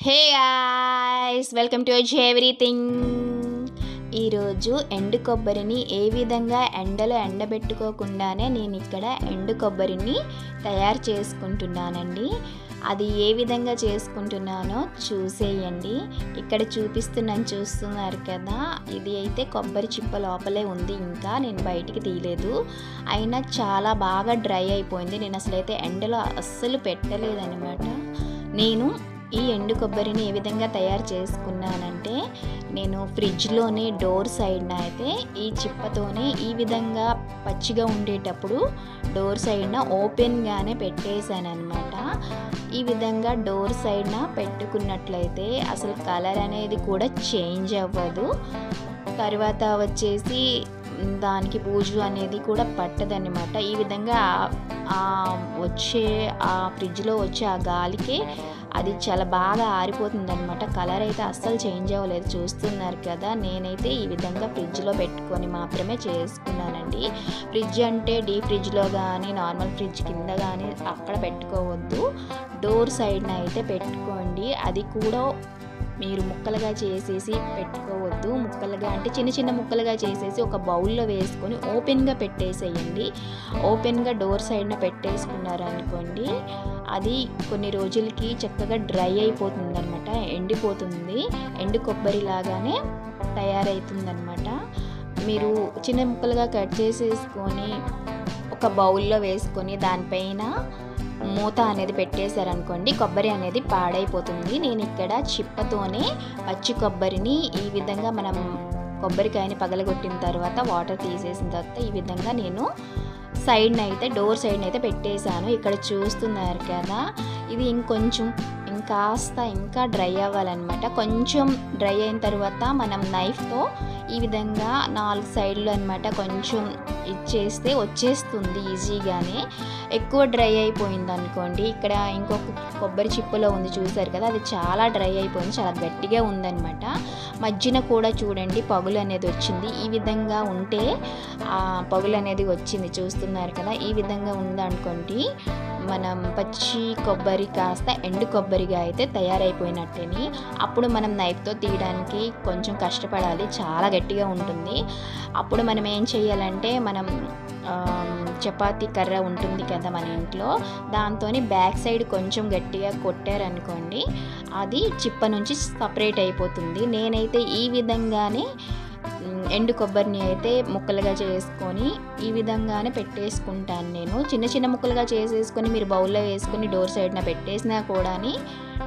Hey guys, welcome to everything. ఈరోజు ఎండు కొబ్బరిని ఏ విధంగా ఎండలో ఎండబెట్టుకోకుండానే నేను ఇక్కడ ఎండు కొబ్బరిని తయారు చేసుకుంటున్నానండి. అది ఏ విధంగా చేసుకుంటున్నానో చూసేయండి. ఇక్కడ చూస్తున్నారు కదా, ఇది అయితే కొబ్బరి చిప్ప లోపలే ఉంది, ఇంకా నేను బయటికి తీయలేదు. అయినా చాలా బాగా డ్రై అయిపోయింది. నేను అసలైతే ఎండలో అస్సలు పెట్టలేదన్నమాట. నేను ఈ ఎండు కొబ్బరిని ఏ విధంగా తయారు చేసుకున్నానంటే, నేను ఫ్రిడ్జ్లోనే డోర్ సైడ్న అయితే ఈ చిప్పతోనే ఈ విధంగా పచ్చిగా ఉండేటప్పుడు డోర్ సైడ్న ఓపెన్గానే పెట్టేశాను అనమాట. ఈ విధంగా డోర్ సైడ్న పెట్టుకున్నట్లయితే అసలు కలర్ అనేది కూడా చేంజ్ అవ్వదు. తర్వాత వచ్చేసి దానికి బూజు అనేది కూడా పట్టదన్నమాట. ఈ విధంగా ఫ్రిడ్జ్లో వచ్చే ఆ గాలికి అది చాలా బాగా ఆరిపోతుంది అనమాట. కలర్ అయితే అస్సలు చేంజ్ అవ్వలేదు, చూస్తున్నారు కదా. నేనైతే ఈ విధంగా ఫ్రిడ్జ్లో పెట్టుకొని మాత్రమే చేసుకున్నానండి. ఫ్రిడ్జ్ అంటే డీప్ ఫ్రిడ్జ్లో కానీ నార్మల్ ఫ్రిడ్జ్ కింద కానీ అక్కడ పెట్టుకోవద్దు, డోర్ సైడ్న అయితే పెట్టుకోండి. అది కూడా మీరు ముక్కలుగా చేసేసి పెట్టుకోవద్దు. ముక్కలుగా అంటే చిన్న చిన్న ముక్కలుగా చేసేసి ఒక బౌల్లో వేసుకొని ఓపెన్గా పెట్టేసేయండి. ఓపెన్గా డోర్ సైడ్న పెట్టేసుకున్నారనుకోండి, అది కొన్ని రోజులకి చక్కగా డ్రై అయిపోతుంది అనమాట, ఎండిపోతుంది. ఎండు కొబ్బరి లాగానే తయారవుతుందన్నమాట. మీరు చిన్న ముక్కలుగా కట్ చేసేసుకొని ఒక బౌల్లో వేసుకొని దానిపైన మూత అనేది పెట్టేశారనుకోండి, కొబ్బరి అనేది పాడైపోతుంది. నేను ఇక్కడ చిప్పతోనే పచ్చి కొబ్బరిని ఈ విధంగా మనం కొబ్బరికాయని పగలగొట్టిన తర్వాత వాటర్ తీసేసిన తర్వాత ఈ విధంగా నేను సైడ్న అయితే డోర్ సైడ్న అయితే పెట్టేశాను. ఇక్కడ చూస్తున్నారు కదా, ఇది ఇంకా డ్రై అవ్వాలన్నమాట. కొంచెం డ్రై అయిన తర్వాత మనం నైఫ్తో ఈ విధంగా 4 సైడ్లు అనమాట కొంచెం ఇచ్చేస్తే వచ్చేస్తుంది ఈజీగానే. ఎక్కువ డ్రై అయిపోయింది అనుకోండి, ఇక్కడ ఇంకొక కొబ్బరి చిప్పలో ఉంది చూసారు కదా, అది చాలా డ్రై అయిపోయింది, చాలా గట్టిగా ఉందన్నమాట. మధ్యన కూడా చూడండి పగులు అనేది వచ్చింది. ఈ విధంగా ఉంటే పగులు అనేది వచ్చింది, చూస్తున్నారు కదా. ఈ విధంగా ఉందనుకోండి, మనం పచ్చి కొబ్బరి కాస్త ఎండు కొబ్బరిగా అయితే తయారైపోయినట్టేని. అప్పుడు మనం నైఫ్తో తీయడానికి కొంచెం కష్టపడాలి, చాలా గట్టిగా ఉంటుంది. అప్పుడు మనం ఏం చేయాలంటే, మనం చపాతీ కర్ర ఉంటుంది కదా మన ఇంట్లో, దాంతో బ్యాక్ సైడ్ కొంచెం గట్టిగా కొట్టారనుకోండి, అది చిప్ప నుంచి సపరేట్ అయిపోతుంది. నేనైతే ఈ విధంగానే ఎండు కొబ్బరిని అయితే ముక్కలుగా చేసుకొని ఈ విధంగానే పెట్టేసుకుంటాను. నేను చిన్న చిన్న ముక్కలుగా చేసేసుకొని మీరు బౌల్లో వేసుకొని డోర్ సైడ్న పెట్టేసినా కూడా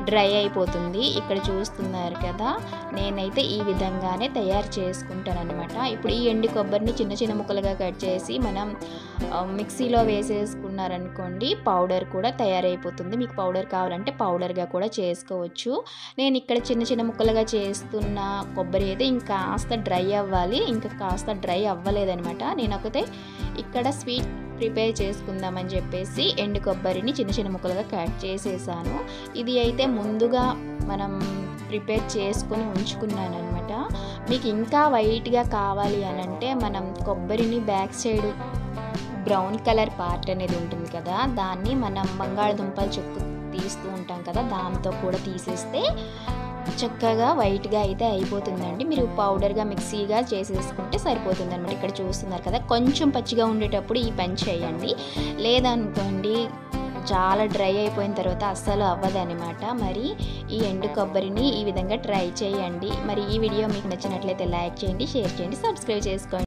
డ్రై అయిపోతుంది. ఇక్కడ చూస్తున్నారు కదా, నేనైతే ఈ విధంగానే తయారు చేసుకుంటాను అనమాట. ఇప్పుడు ఈ ఎండు కొబ్బరిని చిన్న చిన్న ముక్కలుగా కట్ చేసి మనం మిక్సీలో వేసేసుకున్నారనుకోండి, పౌడర్ కూడా తయారైపోతుంది. మీకు పౌడర్ కావాలంటే పౌడర్గా కూడా చేసుకోవచ్చు. నేను ఇక్కడ చిన్న చిన్న ముక్కలుగా చేస్తున్న కొబ్బరి అయితే ఇంకా కాస్త డ్రై అవ్వాలి, ఇంకా కాస్త డ్రై అవ్వలేదనమాట. నేను ఒకతే ఇక్కడ స్వీట్ ప్రిపేర్ చేసుకుందామని చెప్పేసి ఎండు కొబ్బరిని చిన్న చిన్న ముక్కలుగా కట్ చేసేసాను. ఇది అయితే ముందుగా మనం ప్రిపేర్ చేసుకొని ఉంచుకున్నాను అనమాట. మీకు ఇంకా వైట్గా కావాలి అని అంటే, మనం కొబ్బరిని back side brown colour part అనేది ఉంటుంది కదా, దాన్ని మనం బంగాళదుంపల చెక్కు తీస్తూ ఉంటాం కదా, దాంతో కూడా తీసేస్తే చక్కగా వైట్గా అయితే అయిపోతుందండి. మీరు పౌడర్గా మిక్సీగా చేసేసుకుంటే సరిపోతుంది అనమాట. ఇక్కడ చూస్తున్నారు కదా, కొంచెం పచ్చిగా ఉండేటప్పుడు ఈ పని చేయండి. లేదనుకోండి, చాలా డ్రై అయిపోయిన తర్వాత అస్సలు అవ్వదనమాట. మరి ఈ ఎండు కొబ్బరిని ఈ విధంగా ట్రై చేయండి. మరి ఈ వీడియో మీకు నచ్చినట్లయితే లైక్ చేయండి, షేర్ చేయండి, సబ్స్క్రైబ్ చేసుకోండి.